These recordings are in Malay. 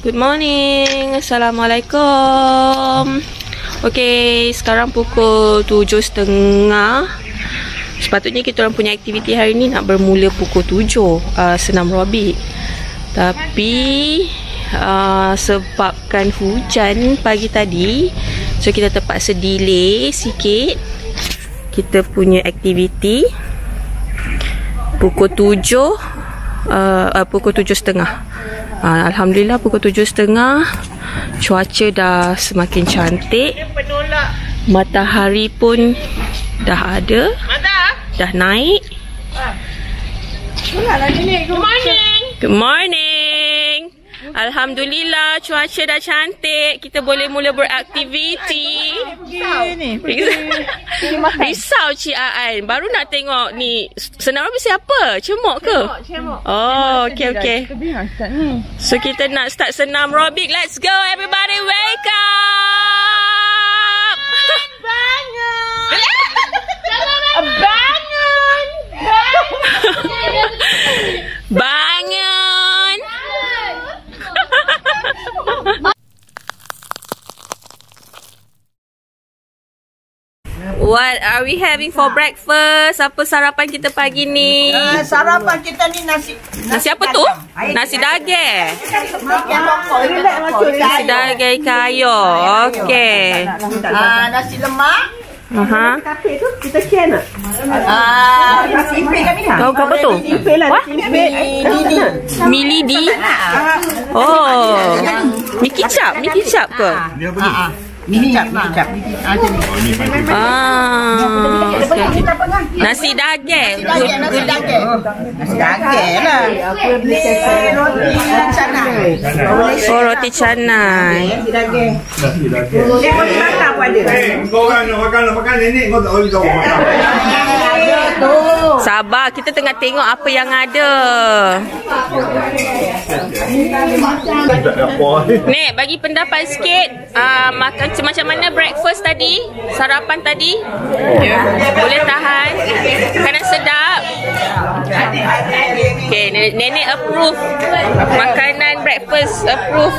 Good morning. Assalamualaikum. Okay, sekarang pukul 7.30. Sepatutnya kita orang punya aktiviti hari ni nak bermula pukul 7, senam aerobik. Tapi sebabkan hujan pagi tadi, so kita terpaksa delay sikit kita punya aktiviti. Pukul 7.30. Alhamdulillah pukul 7.30 cuaca dah semakin cantik. Matahari pun dah ada, dah naik. Good morning. Good morning. Alhamdulillah cuaca dah cantik. Kita boleh mula beraktiviti. Risau Cik Aan. Baru nak tengok ni. Senam aerobik siapa? Cemok ke? Cemok. Oh, okey. So kita nak start senam aerobik. Let's go everybody, wake up. Bangun. Bangun. Bangun. What are we having for breakfast? Apa sarapan kita pagi ni? Sarapan kita ni nasi apa tu? Nasi daging. Nasi daging kayu. Okey. Nasi lemak. Kafe tu kita share nak? Nasi ipit kami nak. Kau apa tu? Ipit lah. Mili di. Oh. Mi kicap ke? Micap. Nasi daging. Nasi daging lah. Roti canai. Oh, roti canai. Nasi daging. Kau orang nak makan nenek kau tak boleh tahu makan. Sabar, kita tengah tengok apa yang ada. Nek, bagi pendapat sikit, makan macam mana breakfast tadi? Sarapan tadi? Boleh tahan? Makanan sedap? Okay, nenek approve. Makanan breakfast approve.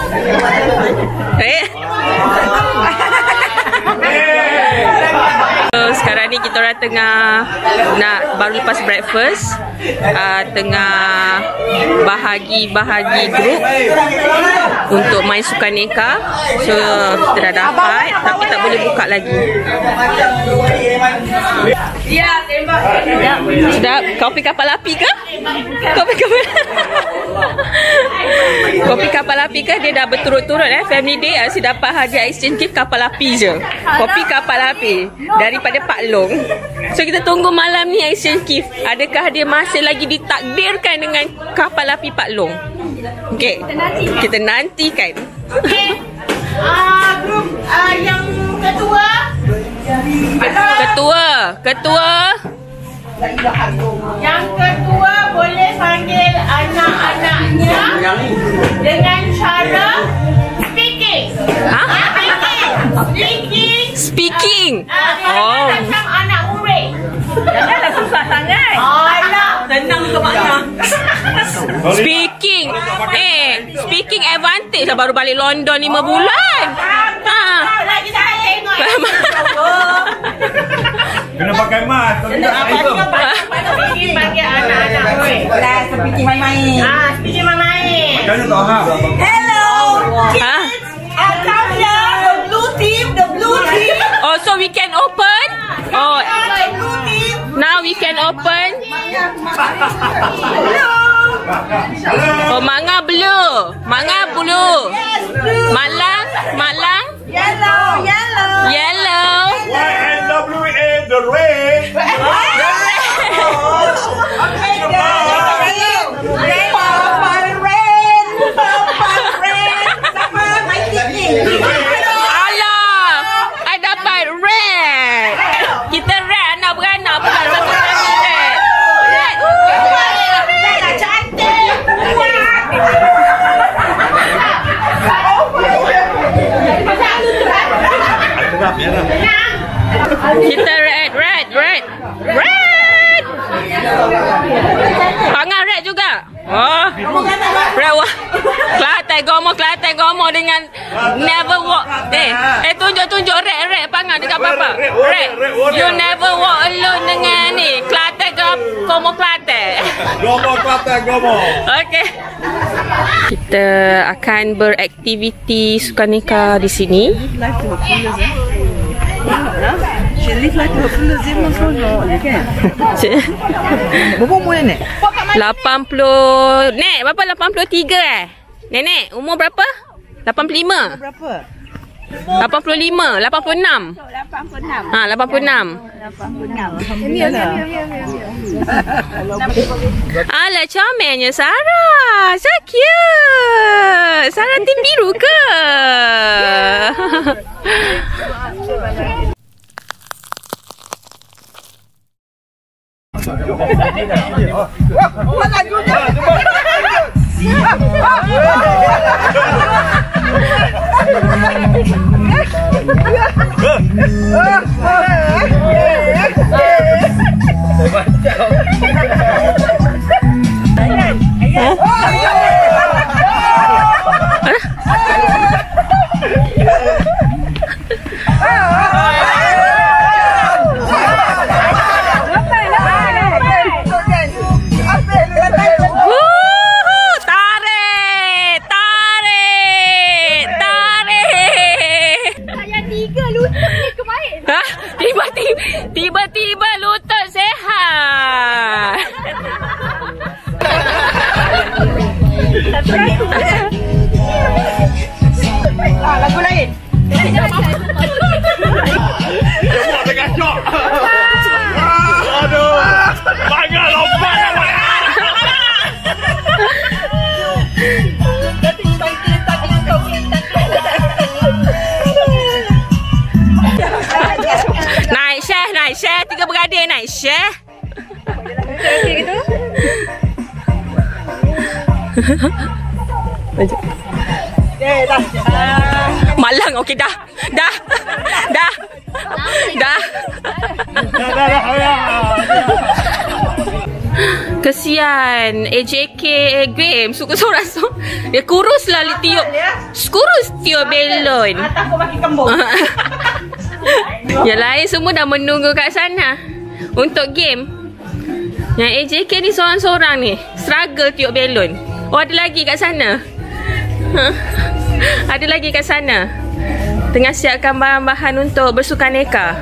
Sekarang ni kita orang tengah nak baru lepas breakfast, tengah bahagi grup untuk main sukaneka. So kita dah dapat tapi tak boleh buka lagi. Sedap. Kopi kapal api ke? Kopi kapal api ke? Dia dah berturut-turut family day asyik dapat hadiah exchange gift kapal api je. Kopi kapal api daripada Pak Long. So kita tunggu malam ni exchange gift. Adakah dia masih lagi ditakdirkan dengan kapal api Pak Long? Okey, kita nantikan. Okey. Grup yang ketua. Yang ketua boleh panggil anak-anaknya dengan cara speaking. Speaking. Macam anak murid. Janganlah susah sangat. Senang ke makna. Speaking. Speaking advantage lah, baru balik London 5 bulan. Lagi saya tengok. Kena pakai mask. Speaking panggil anak-anak murid. Speaking main-main. Speaking main-main. Macam mana tak faham? Hello. Come here. The blue team. Oh, so we can open? Oh, The blue team. now we can open. Hello. Oh, manga blue. Yes, blue. Malang. Yellow. YNWA, the red. Okay, red. Papa red. Sama my ticket. Alah, I dapat red. Kita red anak beranak bukan satu kali red. Red cantik. Kita red. Pangan red juga. Oh, Rewa. Kelantan gomo dengan never walk. Tunjuk rek pangan dekat papa. Rek, you never walk alone dengan ni. Kelantan gomo Kelantan. Gomo. Okey. Kita akan beraktiviti sukaneka di sini. Je live like a full zero solo. Berapa umur nenek? 80. Nek, berapa 83 Nenek, umur berapa? 85. Berapa? 85, 86. 86. Ha, 86. 86. Alah, comelnya Sarah. So cute. Sarah tim biru ke? Tiba-tiba lutut sehat. Lagu lain. Jemput tengah syok. Aduh. Banyak lompat. Naik share. 3 beradik naik share. Okey gitu. Malang, okey dah. Kesian AJK game suka sorang. Dia kuruslah tiup. Kurus tiup belon. Atas kau makin kembung. Yang lain semua dah menunggu kat sana untuk game. Yang AJK ni seorang-seorang ni struggle tiup belon. Oh, ada lagi kat sana. Ada lagi kat sana. Tengah siapkan bahan-bahan untuk bersukaneka.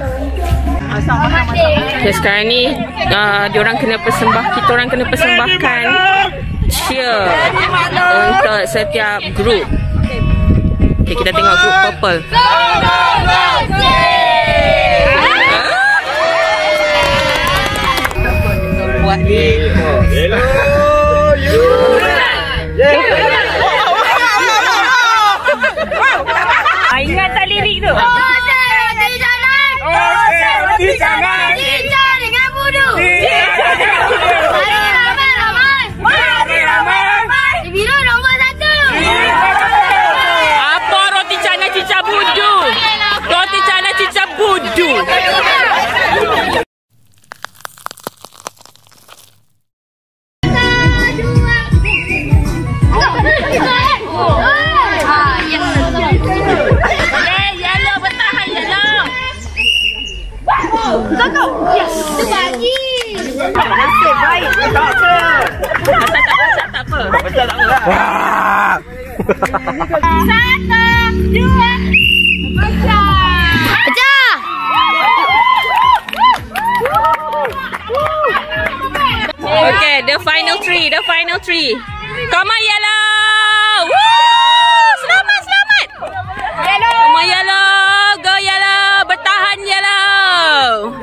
Okay, sekarang ni diorang kena kita orang kena persembahkan cheer untuk setiap grup. Okay, kita tengok grup purple. Buat ni. Hello, you. Ingat tak lirik tu? Di kanan. Dengan budu. Ramai. Biru nombor 1. Apa roti canai cicak budu? Roti canai cicak budu. Yellow bertahan yellow. Yes. Itu bagi. Nasib baik. Tak apa. Tak apa. Betul tak apa. Wah. 1, 2, pecah. Okay, the final three. Come on yellow. Woo! Selamat. Yellow. Come on yellow. Go yellow. Bertahan yellow.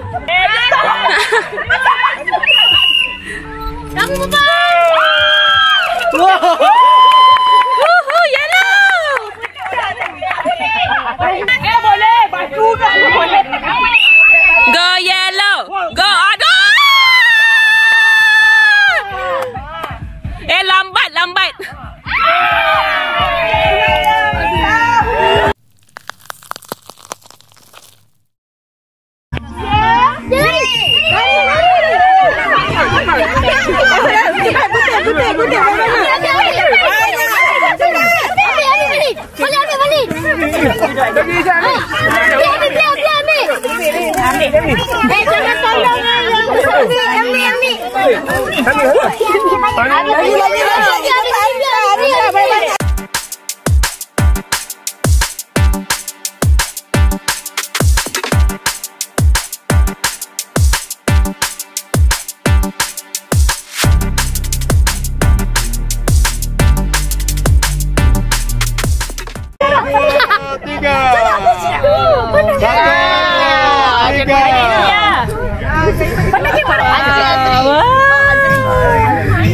Kamu bukan. Woohoo, yellow. Boleh. Batu kan boleh. Go yellow. Go. Aduh. Lambat. Putih. Jangan tolong yang besar. Ambil.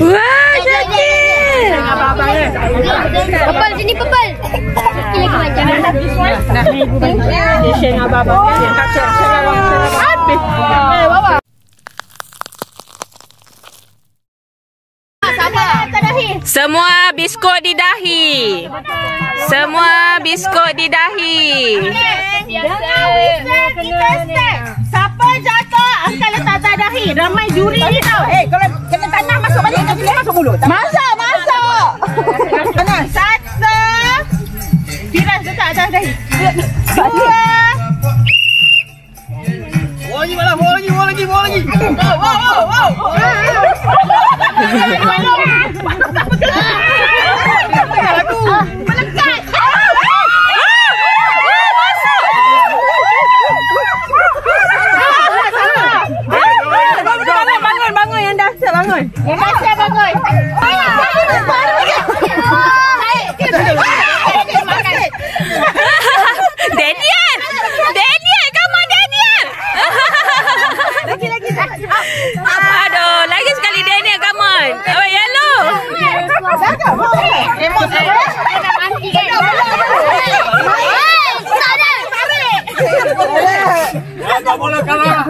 Wah, cantik. Pepal sini pepal. Lagi macam. Semua biskut di dahi. Semua biskut di dahi. Siapa jatuh angkat letak atas dahi. Ramai juri ni tau. Kalau kena tanah masuk balik, tak boleh masuk mulut. Masuk. Mana? Satu. Firas letak atas dahi. Dua. Bawa lagi. Wow. Melekat. Bangun yang dah siap bangun. Daniel, come on Daniel. Lagi. Aduh, lagi sekali Daniel, come on. Oh, yellow. Tak boleh kalah.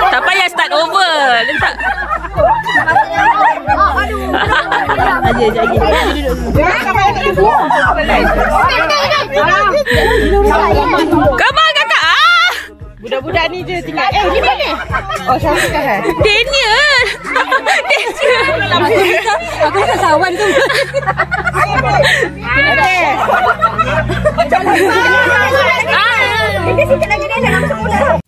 Tak payah start over. Letak. Come on kakak. Budak-budak ni je tinggal. Ni mana? Oh, siapa kan? Daniel. Aku rasa sawan tu. Ini sikit lagi ni dalam semula.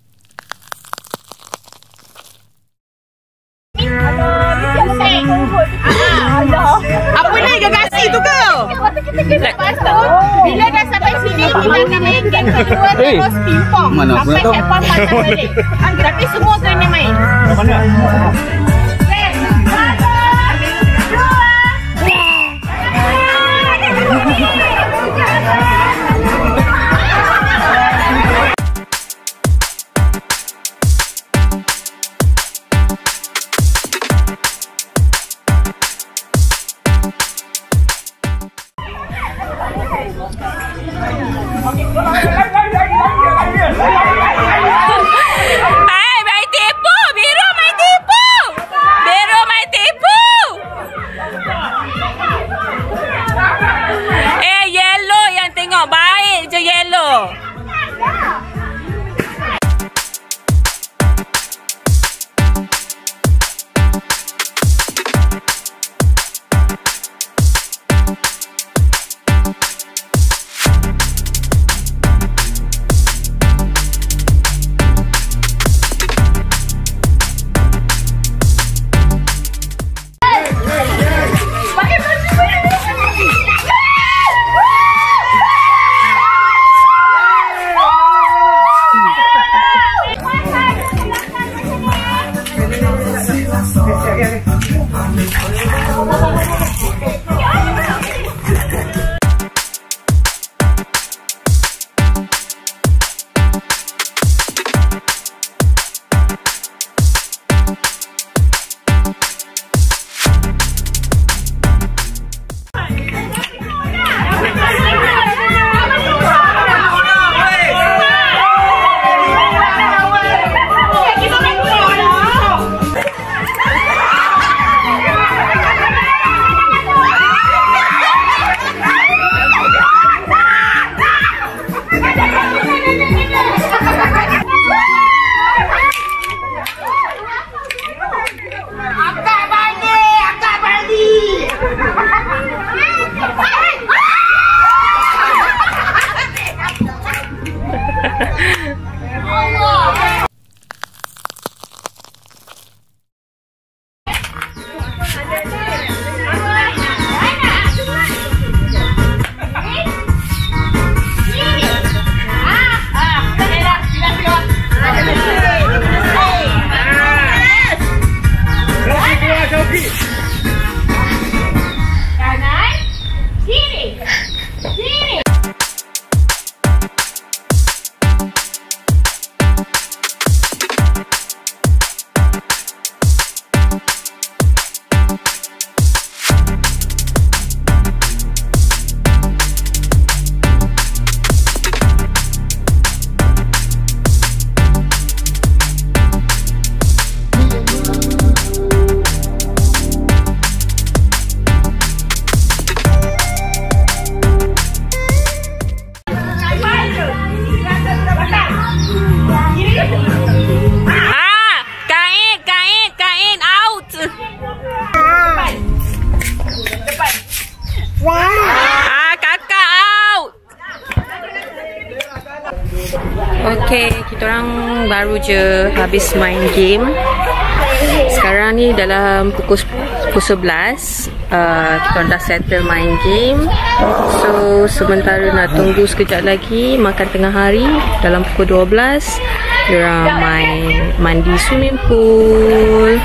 Apa ni gagasi tu kau? Lepas tu, bila dah sampai sini, kita akan main game kedua terus pingpong. Sampai handphone patah balik. Tapi semua kena main. Main tipu. Biru main tipu. baru je habis main game. Sekarang ni dalam pukul 11. Kita dah settle main game. So sementara nak tunggu sekejap lagi makan tengah hari. Dalam pukul 12 diorang main mandi swimming pool.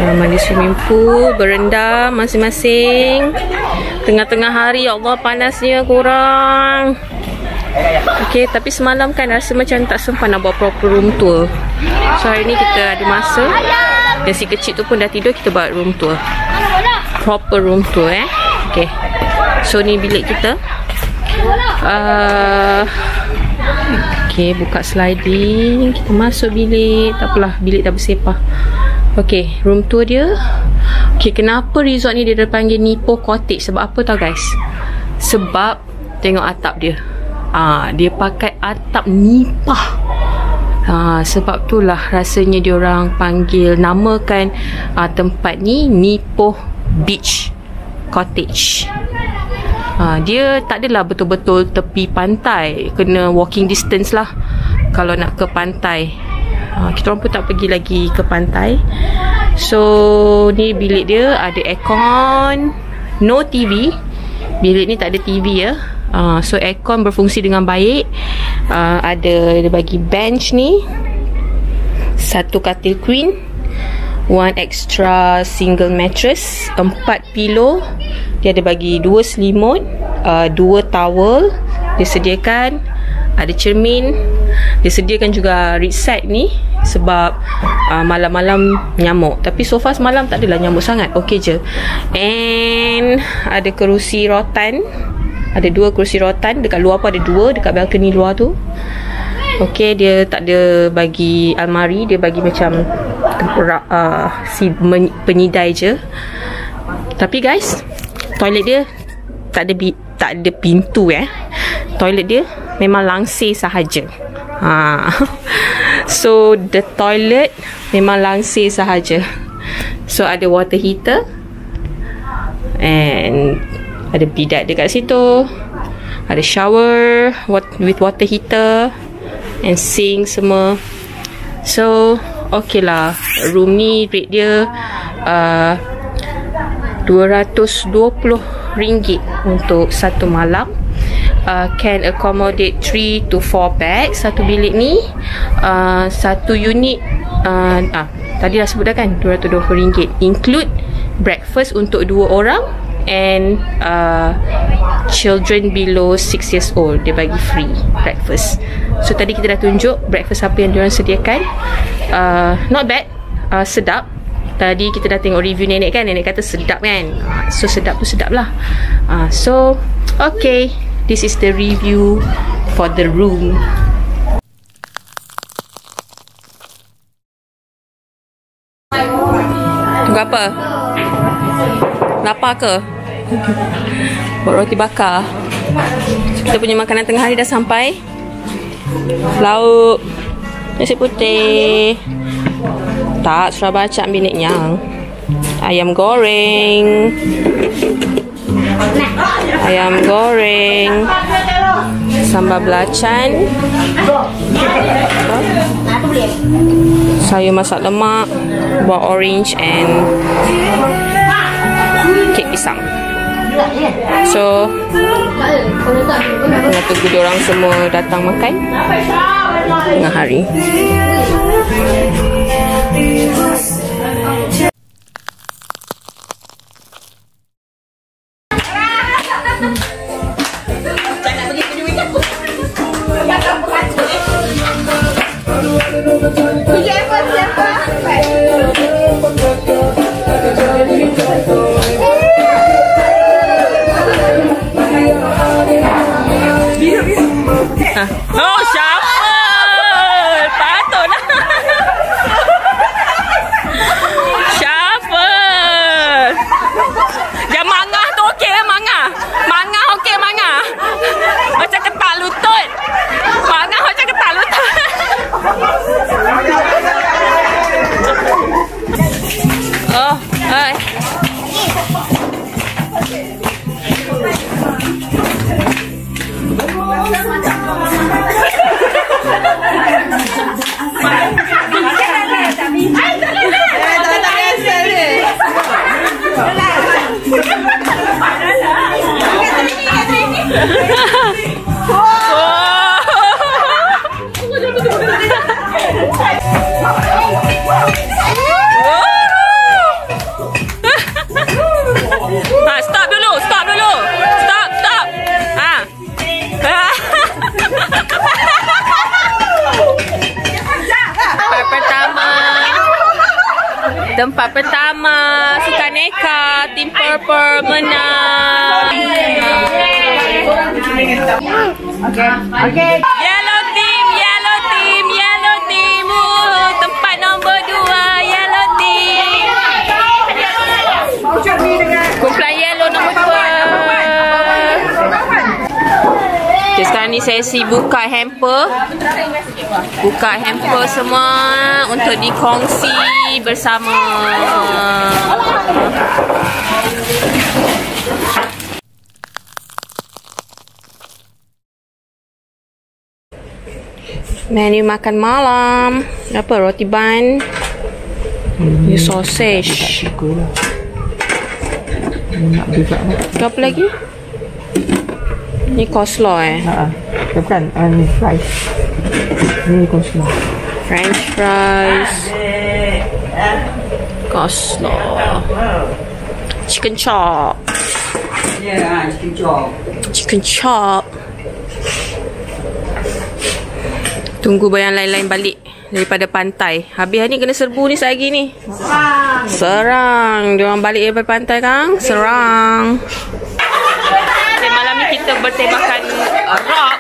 Mandi swimming pool, berendam masing-masing. Tengah-tengah hari, ya Allah panasnya kurang. Okay, tapi semalam kan rasa macam tak sempat nak buat proper room tour. So hari ni kita ada masa. Dan si kecil tu pun dah tidur, kita buat room tour. Proper room tour Okay. So ni bilik kita. Okay, buka sliding. Kita masuk bilik. Tak apalah, bilik dah bersepah. Okay, room tour dia. Okay, kenapa resort ni dia panggil Nipo Cottage? Sebab apa tau guys? Sebab tengok atap dia. Dia pakai atap nipah. Sebab itulah rasanya diorang panggil, namakan tempat ni Nipo Beach Cottage. Dia tak adalah betul-betul tepi pantai. Kena walking distance lah kalau nak ke pantai. Kita orang pun tak pergi lagi ke pantai. So ni bilik dia, ada aircon, no TV. Bilik ni tak ada TV ya. So aircon berfungsi dengan baik. Ada dia bagi bench ni, satu katil queen, one extra single mattress, 4 pillow. Dia ada bagi 2 selimut, 2 towel dia sediakan. Ada cermin. Dia sediakan juga reset ni sebab malam-malam nyamuk. Tapi so far semalam tak adalah nyamuk sangat. Okey je. And ada kerusi rotan. Ada 2 kerusi rotan. Dekat luar pun ada 2, dekat balcony luar tu. Okey, dia tak ada bagi almari. Dia bagi macam penyidai je. Tapi guys, toilet dia tak ada pintu Toilet dia memang langsir sahaja. So the toilet memang langsir sahaja. So ada water heater and ada bidet dekat situ. Ada shower with water heater and sink semua. So okay lah. Room ni rate dia RM220 untuk satu malam. Can accommodate 3 to 4 bags satu bilik ni. Satu unit tadi dah sebut dah kan, RM220 include breakfast untuk 2 orang and children below 6 years old dia bagi free breakfast. So tadi kita dah tunjuk breakfast apa yang diorang sediakan. Not bad, sedap. Tadi kita dah tengok review nenek kan, nenek kata sedap kan. So sedap tu sedap lah. So okay, this is the review for the room. Tunggu apa? Lapar ke? Buat roti bakar. Kita punya makanan tengah hari dah sampai. Lauk, nasi putih. Tak, surah baca ambil nek nyang. Ayam goreng. Ayam goreng, sambal belacan, sayur masak lemak, buah orange and kek pisang. So nak tunggu diorang semua datang makan tengah hari. Oh, siapa? Patutlah. Tempat pertama Sukaneka, Team Purple menang. Okay. Yellow team, yellow team, yellow team. Tempat nombor 2, yellow team. Kumpulan yellow nombor 2. Okay, sekarang ni sesi buka hamper. Buka hamper semua untuk dikongsi bersama. Menu makan malam. Apa? Roti bun. Ni sausage. Ke apa lagi? Ni coleslaw Bukan, ni fries. Ni coleslaw. French fries. Coleslaw. Chicken chop. Chicken chop. Tunggu yang lain-lain balik daripada pantai. Habis hari ni kena serbu ni sekali ni. Serang. Diorang balik daripada pantai kan? Serang. Okay, malam ni kita bertemakan rock.